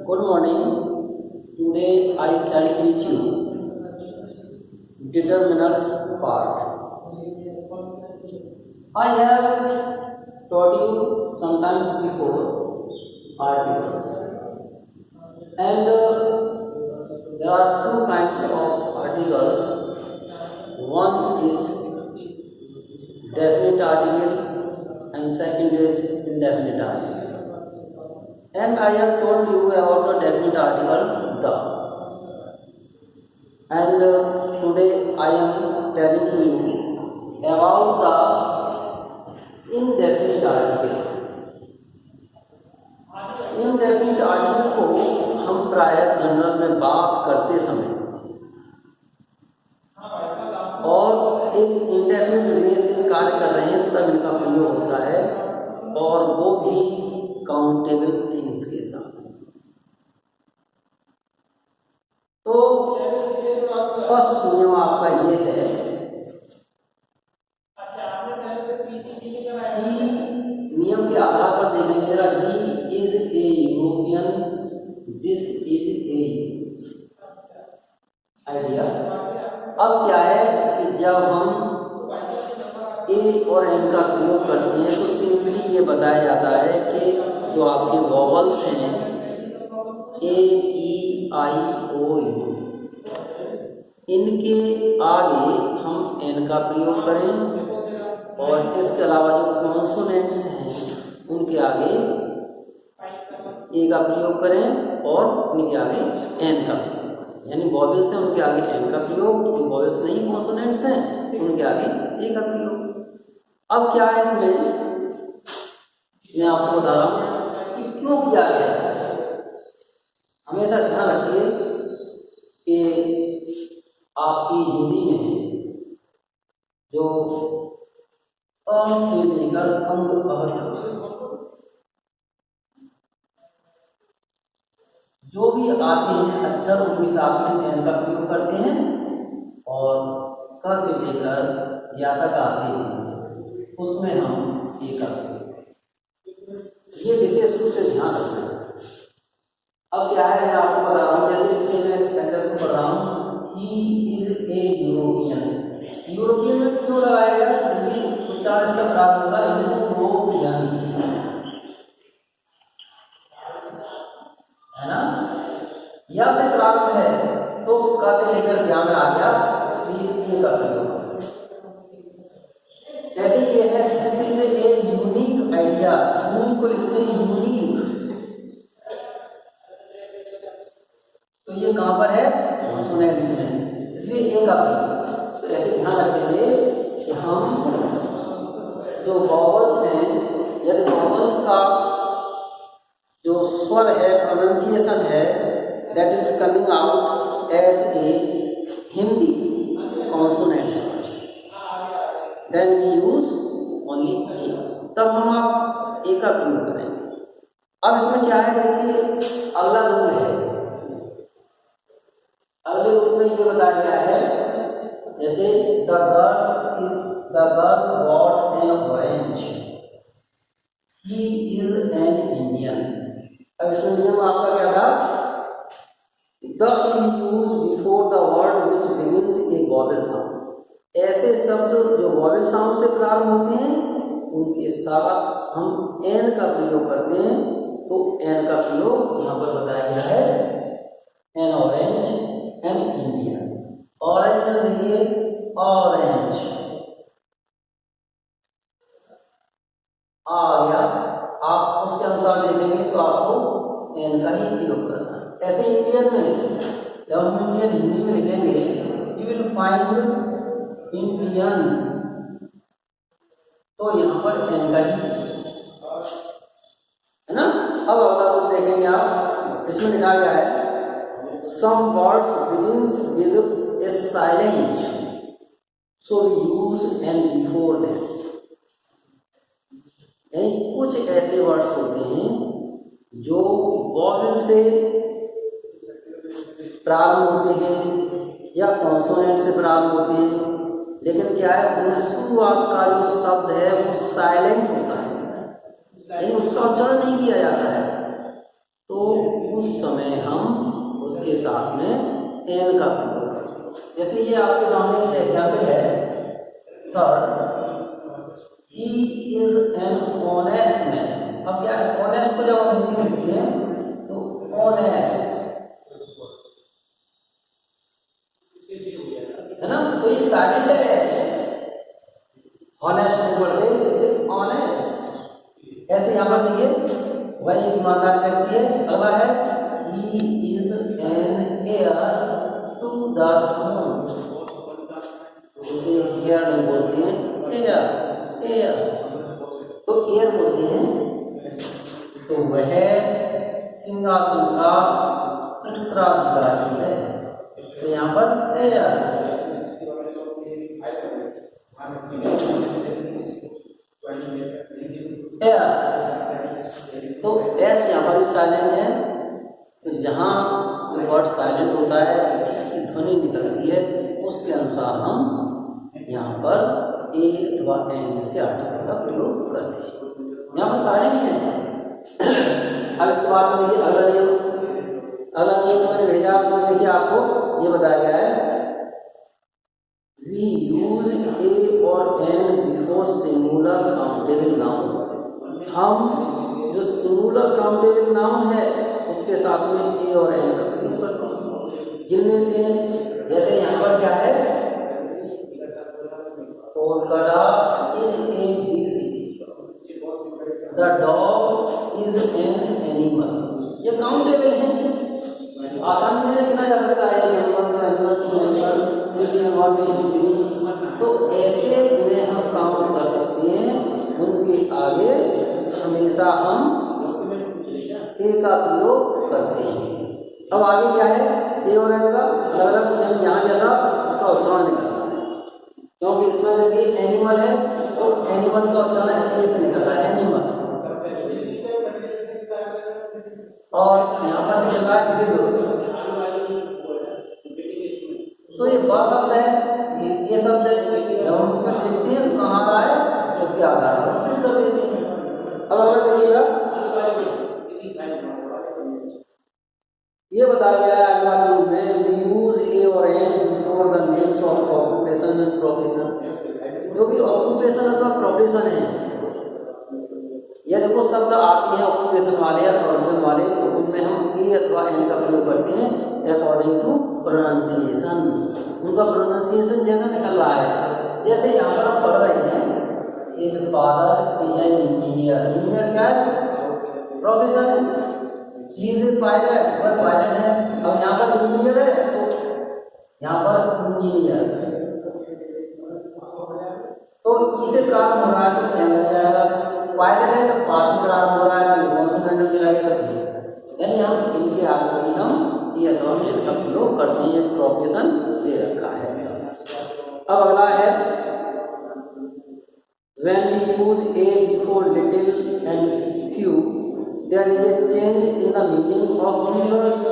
Good morning. Today I shall teach you determiners part. I have taught you sometimes before articles, and there are two kinds of articles. One is definite article and second is indefinite article. And I have told you about the definite article the. And today I am telling you about the indefinite article. Indefinite article को हम प्रायः general में बात करते समय और एक indefinite वे से कार्य कर रहे हैं तब इनका प्रयोग होता है, और वो भी काउंटेबल थिंग्स के साथ। तो फर्स्ट नियम आपका ये है कि नियम के आधार पर देखेंगे जरा, he is a European, this is a idea. अब क्या है कि जब हम ए और एन का प्रयोग करते हैं तो सिंपली ये बताया जाता है कि जो आपके वॉवल्स हैं ए, ई, आई, ओ, यू, इनके आगे हम एन का प्रयोग करें, और इसके अलावा जो कॉन्सोनेंट्स हैं उनके आगे ए का प्रयोग करें और इनके आगे एन का प्रयोग करें। यानी वॉवल्स हैं उनके आगे एन का प्रयोग, जो वॉवल्स नहीं कॉन्सोनेंट्स हैं उनके आगे ए का प्रयोग। अब क्या है इसमें, मैं आपको बता रहा हूँ कि क्यों किया गया है। हमेशा ध्यान रखिए कि आपकी हिंदी में जो अ से लेकर अंग जो भी आते हैं अक्षर उनके साथ में एन का प्रयोग करते हैं, और क से लेकर या तक आते हैं उसमें हम ए का प्रयोग। ये विशेष रूप से ध्यान रखना है। अब क्या है, मैं आपको बता रहा हूँ, जैसे इसके मैं सेंटेंस को पढ़ रहा हूँ, he is a European. European में क्यों लगाया गया, क्योंकि उच्चारण इसका प्राप्त होगा यूरोपियन, है ना। या से प्राप्त है तो क से लेकर या में आ गया, इसलिए ए का प्रयोग। ऐसे ये है, this is a unique idea. Unique को लिखते हैं यूनिक, तो ये कहां पर है, कॉन्सोनेंट्स में, इसलिए ए का प्रयोग। तो ऐसे ध्यान रखेंगे कि हम जो वॉवल्स हैं, यदि वॉवल्स का जो स्वर है, प्रोनाउंसिएशन है, that is coming out as a Hindi consonants, then we use only A, तब हम आप ए का प्रयोग करेंगे। अब इसमें क्या है, देखिए अगला रूल है। अगले रूल में ये बताया गया है, जैसे the girl bot N orange, he is an Indian. अब इसमें नियम आपका क्या था, the is use before the word which begins A vowel sound. ऐसे शब्द जो वॉवेल साउंड से प्रारंभ होते हैं उनके साथ हम एन का प्रयोग करते हैं, तो एन का प्रयोग यहाँ पर बताया गया है, N orange, an Indian. Orange में देखिए ऑरेंज आ गया, आप उसके अनुसार देखेंगे तो आपको एन का ही प्रयोग करना है। ऐसे इंडियन में जब हम इंडियन हिंदी में लिखेंगे, यू विल फाइंड इंडियन, तो यहाँ पर एन का ही है ना। अब अगला रूल देखेंगे आप, इसमें लिखा गया है some words begins with a silent, so we use an before them. कुछ ऐसे वर्ड्स होते हैं जो वॉवेल से प्रारंभ होते हैं या कॉन्सोनेंट से प्रारंभ होते हैं, लेकिन क्या है, उनमें शुरुआत का जो शब्द है वो साइलेंट होता है, लेकिन उसका उच्चारण नहीं किया जाता है। तो उस समय हम उसके साथ में एन का प्रयोग करें। जैसे ये आपके सामने एग्जाम्पल है, third, he is an honest man. अब क्या है ऑनेस्ट को जब हम हिंदी में लिखते हैं तो ऑनेस्ट है ना, तो ये साइलेंट है ऑनेस्ट को बोलते हैं इसे ऑनेस्ट। ऐसे यहाँ पर देखिए वह एक ईमानदार व्यक्ति है। अगला है he is an heir to the throne। इसे heir नहीं बोलते हैं heir, तो heir बोलते हैं तो वह सिंहासन का उत्तराधिकारी है। तो यहाँ पर heir तो एस यहाँ पर भी साइलेंट है। तो जहाँ जो वर्ड साइलेंट होता है जिसकी ध्वनि निकलती है उसके अनुसार हम यहाँ पर ए अथवा एन से आर्टिकल का प्रयोग करते हैं। यहाँ पर साइलेंट है। अब इसके बाद में देखिए अगला नियम मैंने भेजा, उसमें देखिए आपको ये बताया गया है we use a और n before singular countable noun। हम जो सिंगुलर काउंटेबल नाउन है उसके साथ में ए और एन का प्रयोग करते हैं, गिन लेते हैं। जैसे यहाँ पर क्या है, Kolkata is a big city, the dog is an animal. ये काउंटेबल है, आसानी से लिखा जा सकता है एनिमल सिटी 1 2 3। तो ऐसे जिन्हें हम काउंट कर सकते हैं उनके आगे हमेशा हम ए का प्रयोग करते हैं। अब आगे क्या है, ए और एन का अलग अलग, यानी यहाँ जैसा इसका उच्चारण निकलता है, क्योंकि इसमें देखिए एनिमल है तो एनिमल का उच्चारण ए से निकल रहा है एनिमल, और यहाँ पर निकल रहा है बिग। तो ये ब शब्द है, ये शब्द है, जब हम उसमें देखते हैं कहाँ आ रहा है उसके आधार पर फिर कर देते हैं। अब अगर देखिएगा ये बताया गया है अगला ग्रुप में we use a और n before the names of occupation and profession। जो भी ऑक्यूपेशन अथवा प्रोफेशन है, ये देखो शब्द आते हैं ऑक्यूपेशन वाले या प्रोफेशन वाले, तो उनमें हम ए अथवा एन का प्रयोग करते हैं अकॉर्डिंग टू प्रोनाउंसिएशन। उनका प्रोनाउंसिएशन जैसा निकल रहा है। जैसे यहाँ पर हम पढ़ रहे हैं is father is an engineer. Engineer क्या है, profession. He is a pilot, वह पायलट है। अब यहाँ पर इंजीनियर है तो यहाँ पर इंजीनियर, तो इसे प्रारंभ हो रहा है तो क्या लग जाएगा, पायलट है तो पास में प्रारंभ हो रहा है तो कौन सा कंडम चलाएगा, यानी हम इनके आगे भी हम ये अटोमेशन का प्रयोग करते हैं, प्रोफेशन दे रखा है। अब अगला है when we use a before little and few there is a change in the meaning of these words।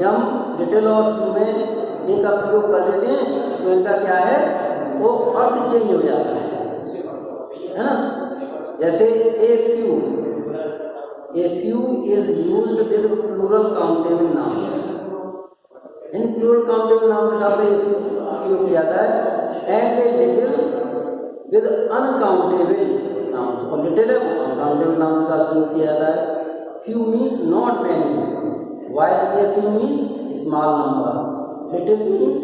जब little और few में ए का प्रयोग कर देते हैं तो इनका क्या है, वो अर्थ चेंज हो जाता है ना। जैसे a few is used with plural countable nouns। In plural countable nouns के साथ प्रयोग किया जाता है। and a little with uncountable nouns, और little है uncountable nouns के साथ प्रयोग किया जाता है। few means not many while a few means small number। little means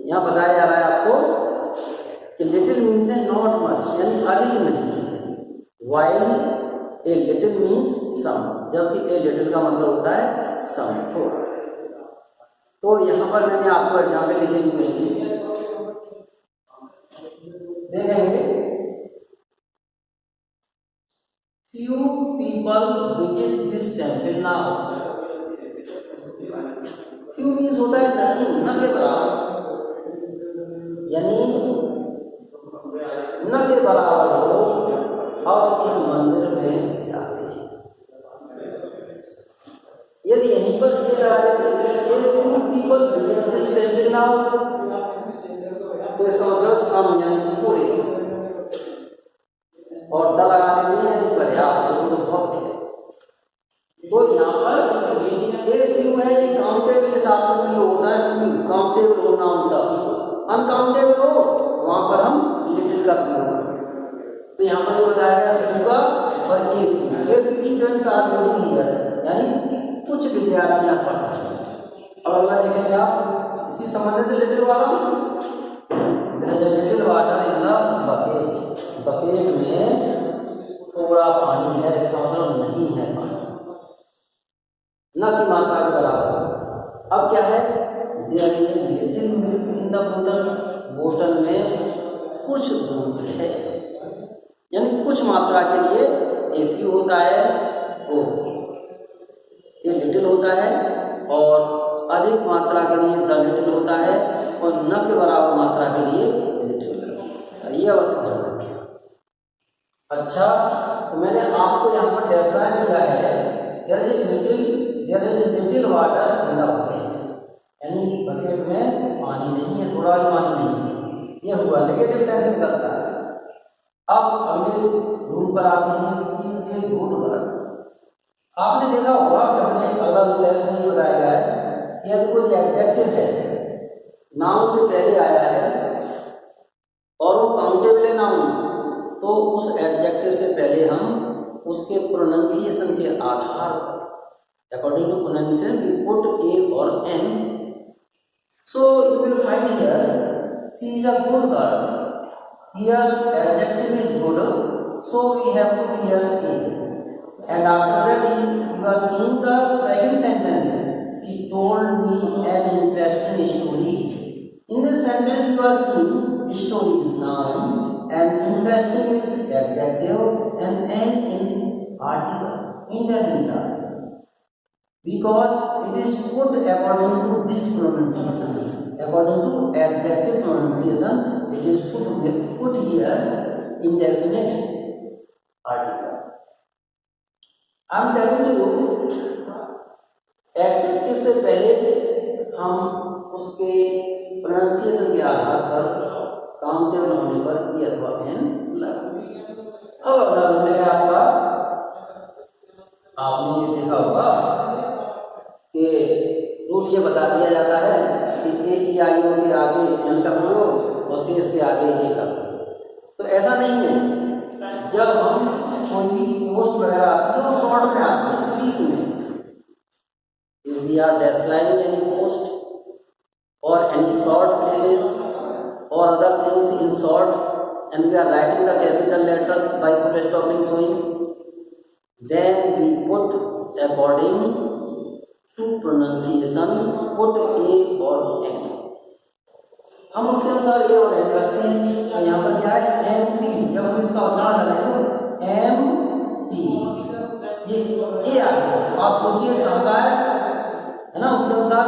यहाँ बताया जा रहा है आपको कि little means है not much, यानी अधिक नहीं, while a little means some, जबकि a little का मतलब होता है some, थोड़ा। तो यहाँ पर मैंने आपको एग्जाम्पल लिखे देखेंगे। few people visit this temple now। few means होता है nothing, न के बराबर, यानी न के बराबर लोग अब इस मंदिर में जाते हैं। यदि यहीं पर ये लगा देते few people visit this temple now, तो इसका मतलब सम यानी थोड़े, और द लगा देते हैं यदि पर्याप्त तो बहुत है। तो यहाँ पर एक क्यू है ये काउंटेबल के साथ में क्यू होता है, क्यू काउंटेबल हो नाउन तक, अनकाउंटेबल हो वहां पर हम लिटिल का प्रयोग करें। तो यहाँ पर बताया गया क्यू का और एक स्टूडेंट्स आर रीडिंग हियर, यानी कुछ विद्यार्थियां पढ़ रहे हैं। अब अगला देखेंगे आप इसी संबंधित लिटिल वाला, little water is the bucket, bucket में थोड़ा पानी है, इसका मतलब नहीं है पानी, न की मात्रा के बराबर। अब क्या है, there is little milk in the बोतल, बोतल में कुछ दूध है, यानी कुछ मात्रा के लिए एक यू होता है, ओ ये लिटिल होता है, और अधिक मात्रा के लिए द लिटिल होता है, और न के बराबर मात्रा के लिए लिटिल, ये अवश्य ध्यान रखें। अच्छा, तो मैंने आपको यहाँ पर डेस्क्राइब किया है, there is little water in the bucket, यानी बकेट में पानी नहीं है, थोड़ा भी पानी नहीं है, ये हुआ नेगेटिव सेंस निकलता है। अब अगले रूल पर आते हैं, सी इज ए गुड गर्ल। आपने देखा होगा कि हमने अलग लेसन में बताया गया है कि यदि कोई एडजेक्टिव है, नाउन से पहले आया है और वो काउंटेबल है नाउन, तो उस एडजेक्टिव से पहले हम उसके प्रोनाउंसिएशन के आधार पर, according to pronunciation we put a और an. So you will find here she is a good girl, here adjective is good, so we have put here a, and after that you are seeing the second sentence, she told me an interesting story. In this sentence you are seeing story is noun and interesting is adjective and an in article, indefinite, because it is put according to this pronunciation, according to adjective pronunciation it is put here indefinite article. I am telling you, adjective से पहले हम उसके pronunciation के आधार पर countable होने पर ई अथवा एन लगाएंगे। अब अगला रूल है आपका, आपने देखा होगा कि रूल ये बता दिया जाता है कि ए ई आई ओ के आगे एन का प्रयोग और शेष के आगे ए का प्रयोग। तो ऐसा नहीं है, जब हम कोई पोस्ट वगैरह आती है और शॉर्ट में आती है, बीच में, we are describing any post और एनी शॉर्ट प्लेसेस और other things in short and we are writing the capital letters by full stopping showing, then we put according to pronunciation put a और an, हम उसके अनुसार ए और N रखते हैं। तो यहाँ पर क्या है, एम पी, जब हम इसका उच्चारण करेंगे एम पी, ये ए आ गया, आप सोचिए कहाँ का है ना, उसके अनुसार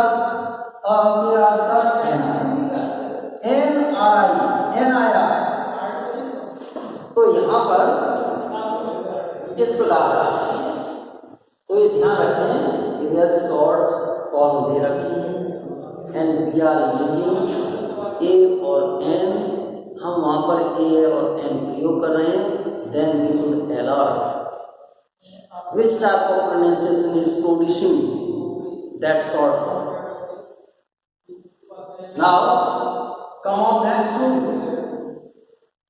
एन आर आई, एन आया, तो यहाँ पर इस प्रकार, तो ये ध्यान रखें कि शॉर्ट फॉर्म दे रखी है and we are using a और एन, हम वहाँ पर ए और एन प्रयोग कर रहे हैं, then we should alert which type of pronunciation is producing that short form. Now come on next rule,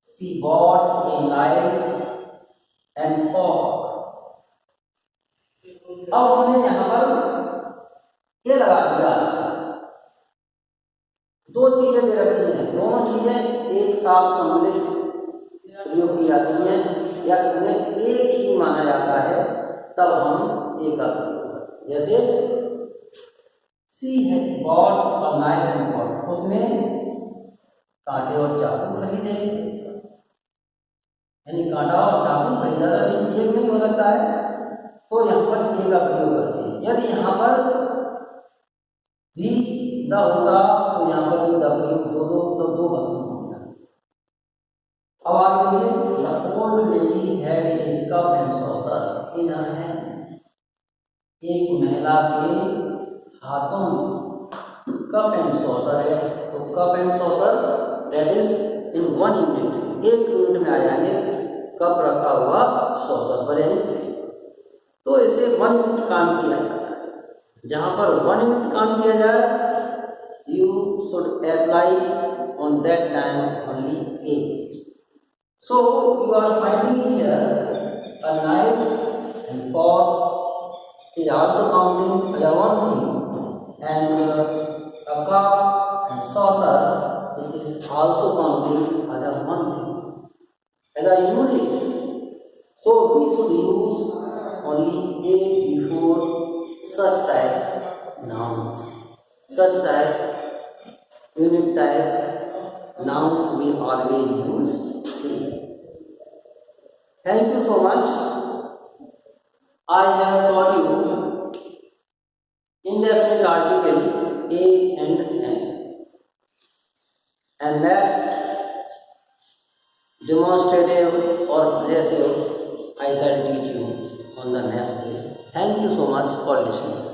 she bought a knife and fork. अब हमने यहाँ पर ये लगा दिया, दो चीजें दे रखी हैं, दोनों चीजें एक साथ सम्मिलित प्रयोग की जाती हैं या उन्हें एक ही माना जाता है, तब हम एक का प्रयोग करते हैं। जैसे सी है बॉट और नाइफ एंड फॉर्क, उसने कांटे और चाकू खरीदे, यानी कांटा और चाकू खरीदा, लेकिन एक नहीं हो सकता है, तो यहाँ पर ए का प्रयोग करते हैं। यदि यहाँ पर भी द होता तो यहाँ पर भी द प्रयोग दो वस्तु होता। अब आगे देखिए, the old lady had a cup and saucer in her hand, एक महिला के हाथों में कप एंड सॉसर है, तो cup and saucer that is in one unit, एक यूनिट में आ जाएंगे, कप रखा हुआ सॉसर पर, यानी तो इसे वन यूनिट काम किया जाता है। जहाँ पर 1 यूनिट काम किया जाए, you should apply on that time only A. So you are finding here a knife and fork is also counting as a one thing, and a cup and saucer it is also counting as a one thing, as a unit. So we should use only A before such type nouns, such type unit type nouns we always use A. Thank you so much. I have taught you indefinite article A and N. And next demonstrative or possessive I shall teach you on the next day. Thank you so much for listening.